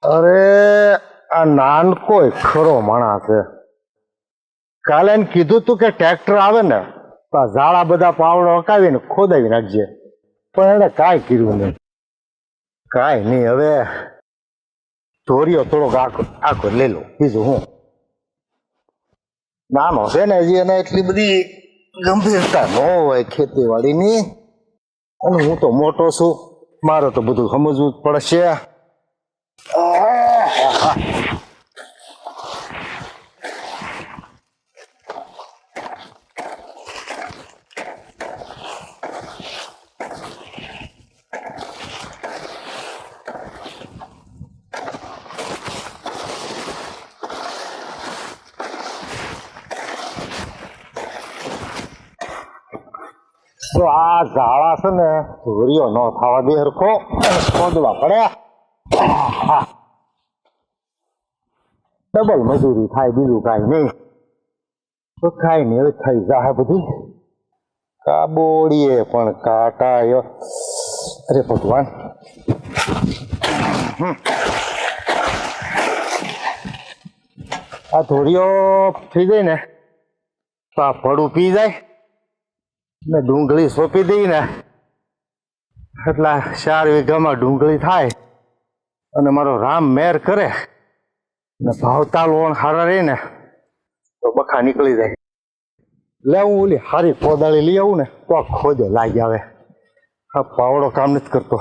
અરે આ નાનકો ખરો માણસ છે. કાલે એને કીધું તું કે ટ્રેક્ટર આવે ને તો આ ઝાડા બધા પાવડો હકાવીને ખોદાવી નાખજે, પણ એને કાંઈ કર્યું નહીં. કાંઈ નહીં, હવે ધોરિયો થોડોક આખો આખો લઈ લો, બીજું હું. નાનો છે ને હજી, એને એટલી બધી ગંભીરતા ન હોય ખેતીવાડીની, અને હું તો મોટો છું, મારે તો બધું સમજવું જ પડશે. તો આ ઝાડા છે ને ધોરિયો ન થવા દે હરખો, ખોદવા પડે. ડબલ મજૂરી થાય, બીજું કાંઈ નહીં. તો કાંઈ નહીં, હવે થઈ જાય બધી. કાબોડીએ પણ કાટાયો. અરે ભગવાન, આ ધોરિયો થઈ જાય ને તો આ ભડું પી જાય ને ડુંગળી સોંપી દઈ ને એટલે 4 વીઘામાં ડુંગળી થાય, અને મારો રામ મેર કરે ને ભાવતાલ ઓણ હારા રહી ને તો બખા નીકળી જાય. એટલે હું ઓલી હારી કોદાળી લઈ આવું ને તો આ ખોદે લાગી આવે. આ પાવડો કામ નથી કરતો.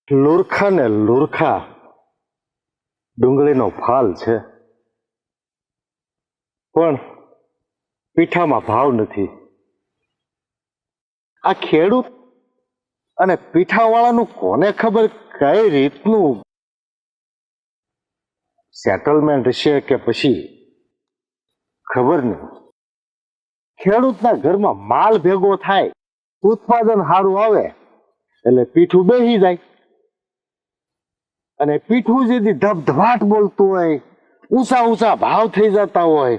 લુરખા ને લુરખા ડુંગળીનો ફાલ છે, પણ પીઠામાં ભાવ નથી. આ ખેડૂત અને પીઠાવાળાનું કોને ખબર કઈ રીતનું સેટલમેન્ટ છે કે પછી ખબર નહીં. ખેડૂતના ઘરમાં માલ ભેગો થાય, ઉત્પાદન સારું આવે એટલે પીઠું બેસી જાય, અને પીઠું જેથી ધબધબાટ બોલતું હોય, ઊંચા ઊંચા ભાવ થઈ જતા હોય,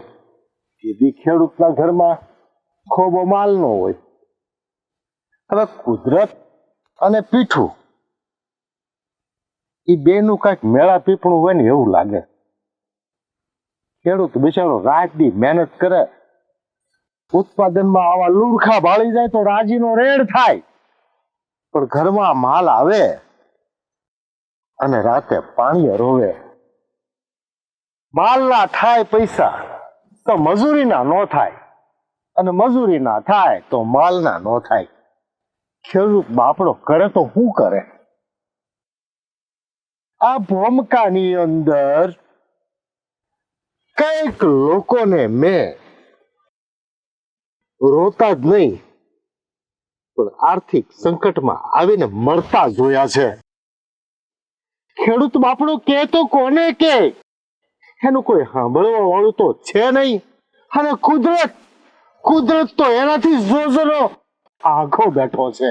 એથી ખેડૂતના ઘરમાં ખોબો માલ નો હોય. હવે કુદરત અને પીઠું એ બેનું કાંઈક મેળા પીપણું હોય ને એવું લાગે. ખેડૂત બિચારો રાત દી મહેનત કરે, ઉત્પાદનમાં આવા લુરખા ભાળી જાય તો રાજીનો રેડ થાય, પણ ઘરમાં માલ આવે અને રાતે પાણી રોવે. માલના થાય પૈસા તો મજૂરીના ન થાય, અને મજૂરીના થાય તો માલના ન થાય. ખેડૂત બાપડો કરે તો શું કરે? આ ભૂમકાની અંદર કઈક લોકોને મેં રોતા જ નહીં પણ આર્થિક સંકટમાં આવીને મરતા જોયા છે. ખેડૂત બાપડો કે તો કોને કે? એનું કોઈ સાંભળવા વાળું તો છે નહીં. અને કુદરત તો એનાથી જોજરો આઘો બેઠો છે.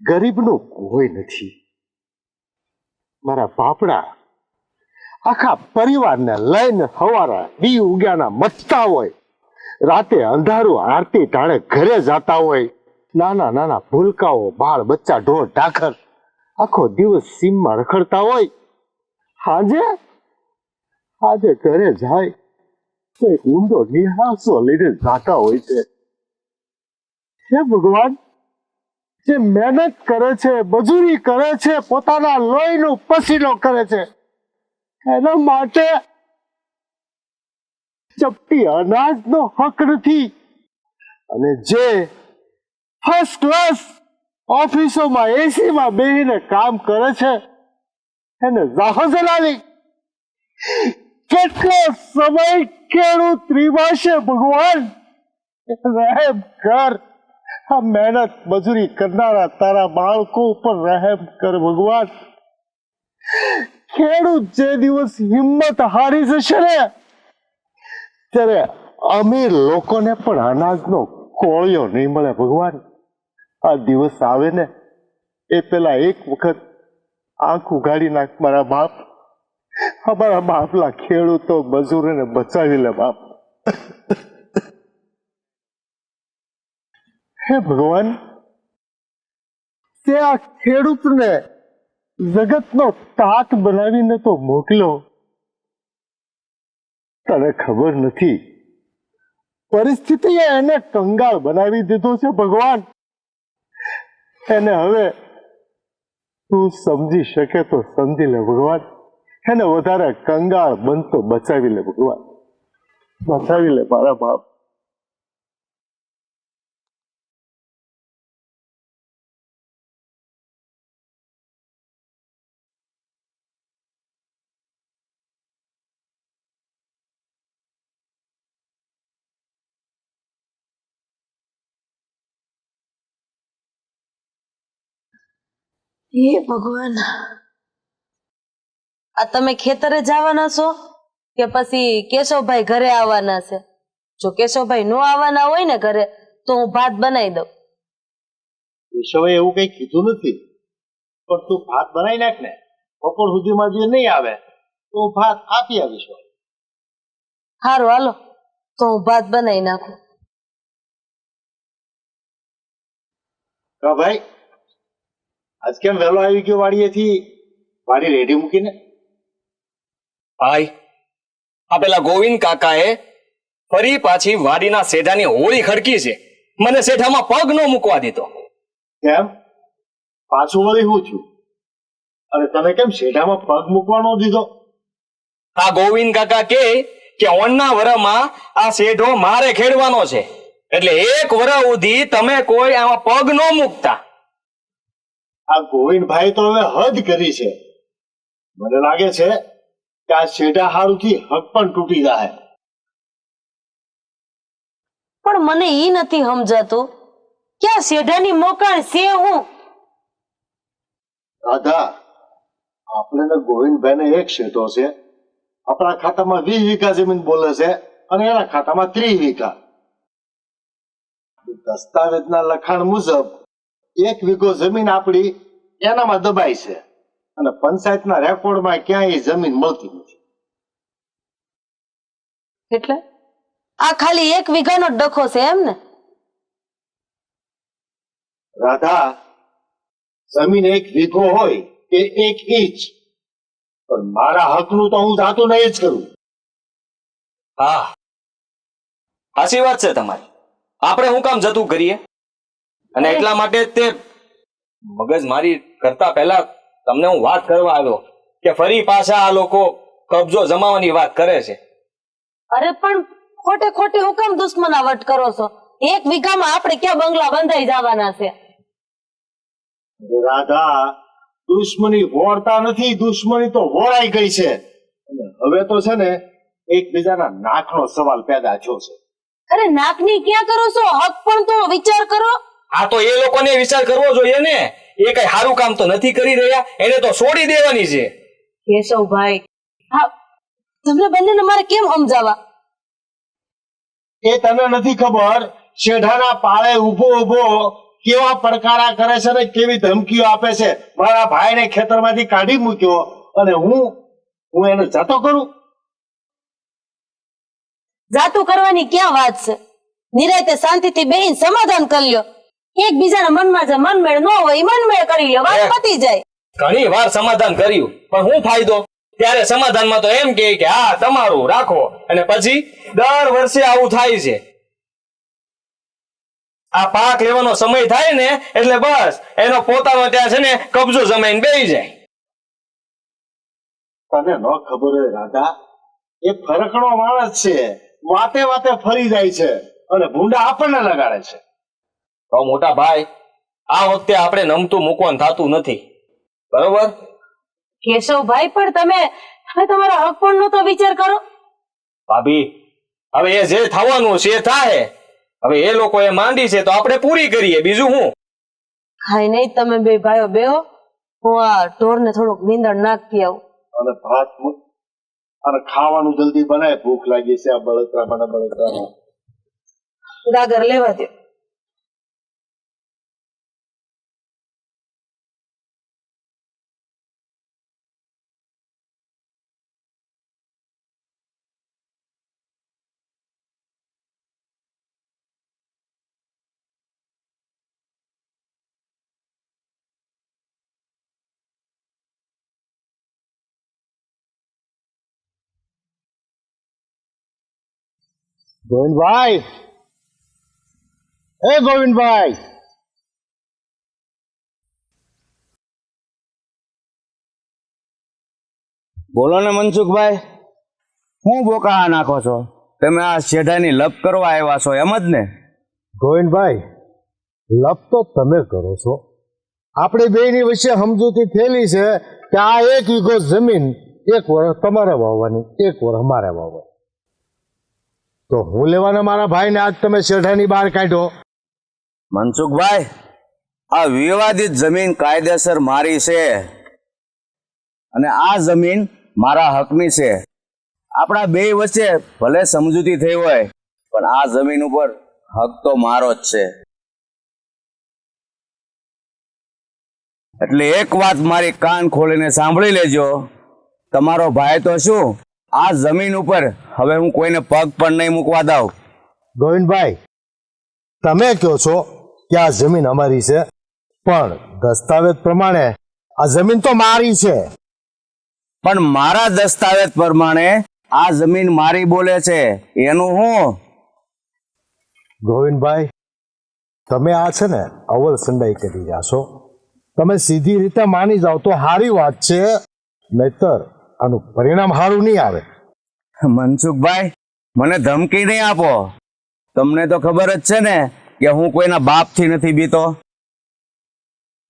ગરીબનું કોઈ નથી. મારા બાપડા આખા પરિવારને લઈને સવારે દી ઉગ્યાના મચતા હોય, રાતે અંધારું આરતી ટાણે ઘરે જતા હોય. નાના નાના ભૂલકાઓ, બાળ બચ્ચા, ઢોર ઢાખર આખો દિવસ સીમમાં રખડતા હોય. આજે ઘરે જાય તો એક ઊંડો નિહાસો લઈને જાતા હોય છે. હે ભગવાન, જે મહેનત કરે છે, મજૂરી કરે છે, પોતાના લોહીનો પસીનો કરે છે, એના માટે ચપટી અનાજનો હક નથી. અને જે ફર્સ્ટ ક્લાસ ઓફિસોમાં એસીમાં બેસીને કામ કરે છે એને જાહો જલાલી. કેટલો સમય ખેડૂત રીવાશે ભગવાન? રહેમ કર. આ મહેનત મજૂરી કરનારા તારા બાળકો ઉપર રહેમ કર ભગવાન. ખેડૂત જે દિવસ હિંમત હારી જશે ને ત્યારે અમીર લોકોને પણ અનાજનો કોળિયો નહીં મળે ભગવાન. આ દિવસ આવે ને એ પેલા એક વખત આંખ ઉઘાડી નાખ મારા બાપ. અમારા બાપલા ખેડૂતો મજૂરોને બચાવી લે બાપ. હે ભગવાન, તે આ ખેડૂતને જગતનો તાત બનાવીને તો મોકલ્યો. તને ખબર નથી પરિસ્થિતિએ એને કંગાળ બનાવી દીધો છે ભગવાન. એને હવે તું સમજી શકે તો સમજી લે ભગવાન. એને વધારે કંગાળ બનતો બચાવી લે ભગવાન. બચાવી લે મારા બાપ. હે ભગવાન, આ તમે ખેતરે જવાના છો કે પછી કેશવભાઈ ઘરે આવવાના છે? જો કેશવભાઈ નો આવવાના હોય ને ઘરે તો હું ભાત બનાવી દઉં. કેશવે એવું કઈ કીધું નથી, પણ તું ભાત બનાવી નાખ ને. બપોર સુધીમાં જે નહીં આવે તો હું ભાત આપી આવીશ. સારું, હાલો તો હું ભાત બનાવી નાખું. ભાઈ, આજ કેમ વહેલો આવી ગયો વાડીએથી? વાડી રેડી મૂકીને. ભાઈ, આ પેલા ગોવિંદ કાકાએ ફરી પાછી વાડીના શેઢાની હોળી ખડકી છે. મને શેઢામાં પગ ન મૂકવા દીધો. કેમ? પાછું વળી શું થયું? અને તને કેમ શેઢામાં પગ મૂકવાનો દીધો? આ ગોવિંદ કાકા કે ઓણના વરમાં આ શેઢો મારે ખેડવાનો છે, એટલે એક વરહ સુધી તમે કોઈ આમાં પગ ન મૂકતા. આ ગોવિંદભાઈ તો હવે હદ કરી છે. મને લાગે છે કે આ શેઢા હારુથી હક પણ તૂટી જાય. પણ મને ઈ નથી સમજાતું કે આ શેઢાની મોકાણ છે હું. રાધા, આપણે ને ગોવિંદભાઈને એક શેઢો છે. આપણા ખાતામાં 20 વીઘા જમીન બોલે છે અને એના ખાતામાં 30 વીઘા. દસ્તાવેજના લખાણ મુજબ 1 વીઘો જમીન આપણી એનામાં દબાઈ છે અને પંચાયતના રેકોર્ડમાં ક્યાંય જમીન મળતી નથી. એટલે આ ખાલી 1 વીઘાનો જ ડખો છે એમ ને? રાધા, જમીન 1 વીઘો હોય કે 1 ઇંચ, પણ મારા હકનું તો હું જાતું નહીં જ કરું. હા, સાચી વાત છે તમારી. આપણે હું કામ જતું કરીએ? અને એટલા માટે તે મગજ મારી કરતા પહેલા તમને હું વાત કરવા આવ્યો કે ફરી પાછા આ લોકો કબજો જમાવવાની વાત કરે છે. અરે પણ ખોટે ખોટી હું કામ દુશ્મનાવટ કરો છો? 1 વીઘામાં આપણે ક્યાં બંગલા બંધાઈ જવાના છે? રાધા, દુશ્મની હોરતા નથી, દુશ્મની તો હોરાઈ ગઈ છે. અને હવે તો છે ને એકબીજાના નાકનો સવાલ પેદા થયો છે. અરે નાકની ક્યાં કરો છો? હક પણ તો વિચાર કરો. આ તો એ લોકોને વિચાર કરવો જોઈએ ને. એ કઈ સારું કામ તો નથી કરી રહ્યા, એને તો છોડી દેવાની છે. કેશવભાઈ, હા, તમને બંનેને મારે કેમ સમજાવવા? એ તને નથી ખબર? શેઢાના પાળે ઉભો ઉભો કેવા પડકારા કરે છે ને કેવી ધમકીઓ આપે છે. મારા ભાઈને ખેતરમાંથી કાઢી મૂક્યો અને હું એને જતો કરું? જાતું કરવાની ક્યાં વાત છે? નિરાતે શાંતિથી બેહીને સમાધાન કરી લ્યો. એકબીજાના મનમાં જે મનમેળ ન હોય એ મનમેળ કરી લ્યો, વાત પતી જાય. ઘણી વાર સમાધાન કર્યું, પણ શું ફાયદો? ત્યારે સમાધાનમાં તો એમ કે હા તમારું રાખો, અને પછી દર વર્ષે આવું થાય છે. આ પાક લેવાનો સમય થાય ને એટલે બસ એનો પોતાનો ત્યાં છે ને કબજો જમાઈને બેસી જાય. તને ન ખબર હોય રાધા, એ ફરકણો માણસ છે. વાતે વાતે ફરી જાય છે અને ભૂંડા આપણને લગાડે છે. તો મોટા ભાઈ, આ વખતે આપણે નમતું મૂકવાનું થતું નથી, બરોબર? કેશવભાઈ, પણ તમે તમારા હક પણ નો તો વિચાર કરો. ભાભી, હવે એ જે થવાનું છે એ થાય. હવે એ લોકો એ માંડી છે તો આપણે પૂરી કરીએ, બીજું શું? ખાઈ નહીં, તમે બે ભાઈઓ બેહો, હું આ ઢોરને થોડુંક નીંદણ નાખતી આવું. અને ભાત અને ખાવાનું જલ્દી બનાય, ભૂખ લાગી છે આ બળતરા મને બળતરા. ગાગર લેવા દો. ગોવિંદભાઈ, એ ગોવિંદભાઈ, બોલો ને મનસુખભાઈ, હું બોકા નાખો છો? તમે આ શેઢાની લપ કરવા આવ્યા છો એમ જ ને? ગોવિંદભાઈ, લપ તો તમે કરો છો. આપણે બેની વચ્ચે સમજૂતી થયેલી છે કે આ 1 વીઘો જમીન 1 વર્ષ તમારે વાવવાની, 1 વર્ષ અમારે વાવવાની. તો હું લેવાના મારા ભાઈને આજ તમે શેઠાની બહાર કાઢ્યો. મનસુખભાઈ, આ વિવાદિત જમીન કાયદેસર મારી છે અને આ જમીન મારા હકની છે. આપણા બે વચ્ચે ભલે સમજૂતી થઈ હોય પણ આ જમીન ઉપર હક તો મારો જ છે. એટલે એક વાત મારી કાન ખોલીને સાંભળી લેજો, તમારો ભાઈ તો શું, આ જમીન ઉપર હવે હું કોઈને પગ પણ નહીં મૂકવા દઉં. ગોવિંદભાઈ, તમે કહો છો કે આ જમીન અમારી છે, પણ દસ્તાવેજ પ્રમાણે આ જમીન તો મારી છે. પણ મારા દસ્તાવેજ પ્રમાણે આ જમીન મારી બોલે છે, એનું હું? ગોવિંદભાઈ, તમે આ છે ને અવલ સંડાઈ કરી રહ્યા છો. તમે સીધી રીતે માની જાઓ તો સારી વાત છે, નહીતર આનું પરિણામ સારું નહીં આવે. મનસુખભાઈ, મને ધમકી નહીં આપો. તમને તો ખબર જ છે ને કે હું કોઈના બાપથી નથી બીતો.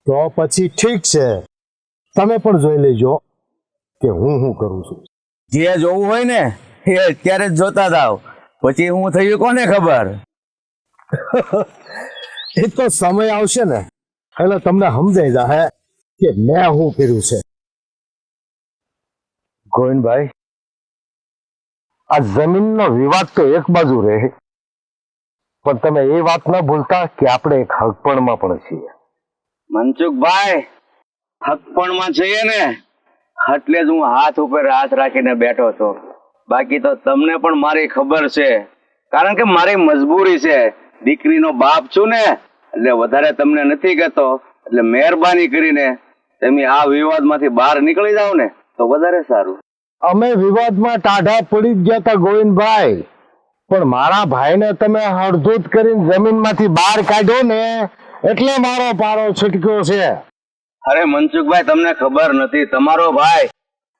તો પછી ઠીક છે, તમે પણ જોઈ લેજો કે હું કરું છું. જે જોવું હોય ને એ અત્યારે જ જોતા જાવ, પછી હું થયું કોને ખબર. એ તો સમય આવશે ને એટલે તમને સમજાઈ જાય કે મેં શું કર્યું છે. ગોવિંદભાઈ, આ જમીનનો વિવાદ તો એક બાજુ રહે, પણ તમે એ વાત ન ભૂલતા કે આપણે એક હકપણમાં પણ છીએ. મનસુખભાઈ, હકપણમાં જઈએ ને એટલે જ હું હાથ ઉપર હાથ રાખીને બેઠો છું. બાકી તો તમને પણ મારી ખબર છે, કારણ કે મારી મજબૂરી છે. દીકરીનો બાપ છું ને એટલે વધારે તમને નથી કહેતો. એટલે મહેરબાની કરીને તમે આ વિવાદમાંથી બહાર નીકળી જાવ ને તો વધારે સારું. અમે વિવાદમાં ટાઢા પડી જ ગયા હતા ગોવિંદભાઈ, પણ મારા ભાઈને તમે હળધૂત કરીને જમીનમાંથી બહાર કાઢ્યો ને એટલે મારો પારો છટક્યો છે. અરે મનસુખભાઈ, તમને ખબર નથી, તમારો ભાઈ,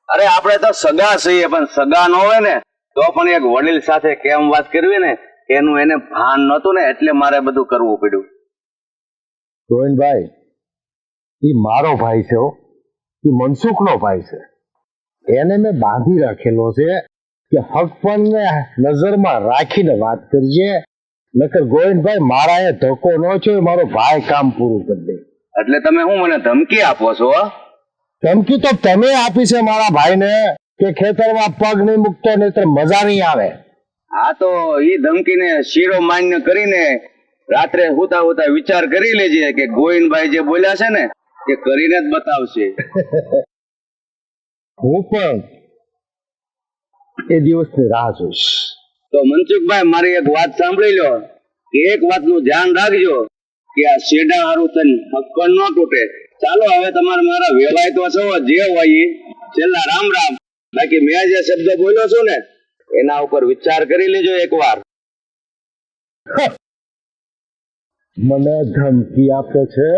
અરે આપણે તો સગા છીએ, પણ સગા ન હોય ને તો પણ એક વડીલ સાથે કેમ વાત કરવી ને એનું એને ભાન નહોતું ને એટલે મારે બધું કરવું પડ્યું. ગોવિંદભાઈ, એ મારો ભાઈ છે, એ મનસુખનો ભાઈ છે. એને મેં બાંધી રાખેલો છે કે હકપણને નજરમાં રાખીને વાત કરજે, નકર ગોવિંદભાઈ મારા એ ધક્કો ન છે, મારો ભાઈ કામ પૂરું કરી દે. એટલે તમે હું મને ધમકી આપો છો? ધમકી તો તમે આપી છે મારા ભાઈને કે ખેતરમાં પગ નહીં મૂકતો નહીતર મજા નહીં આવે. હા, તો ઈ ધમકીને શીરો માન્ય કરીને રાત્રે હુતા હુતા વિચાર કરી લેજે કે ગોવિંદભાઈ જે બોલ્યા છે ને એ કરીને જ બતાવશે. હું પણ એ દિવસની રાહ જોઈશ. તો મનસુખભાઈ, મારી એક વાત સાંભળી લો કે એક વાતનું ધ્યાન રાખજો કે આ શેઢા હારું તન હકપણ ન તૂટે. ચાલો હવે તમારે મારા વેવાય તો છો, જે હોય ઈ. છેલ્લા રામ રામ. બાકી મેં જે શબ્દ બોલ્યો છું ને એના ઉપર વિચાર કરી લેજો એકવાર. મને ધમકી આપે છે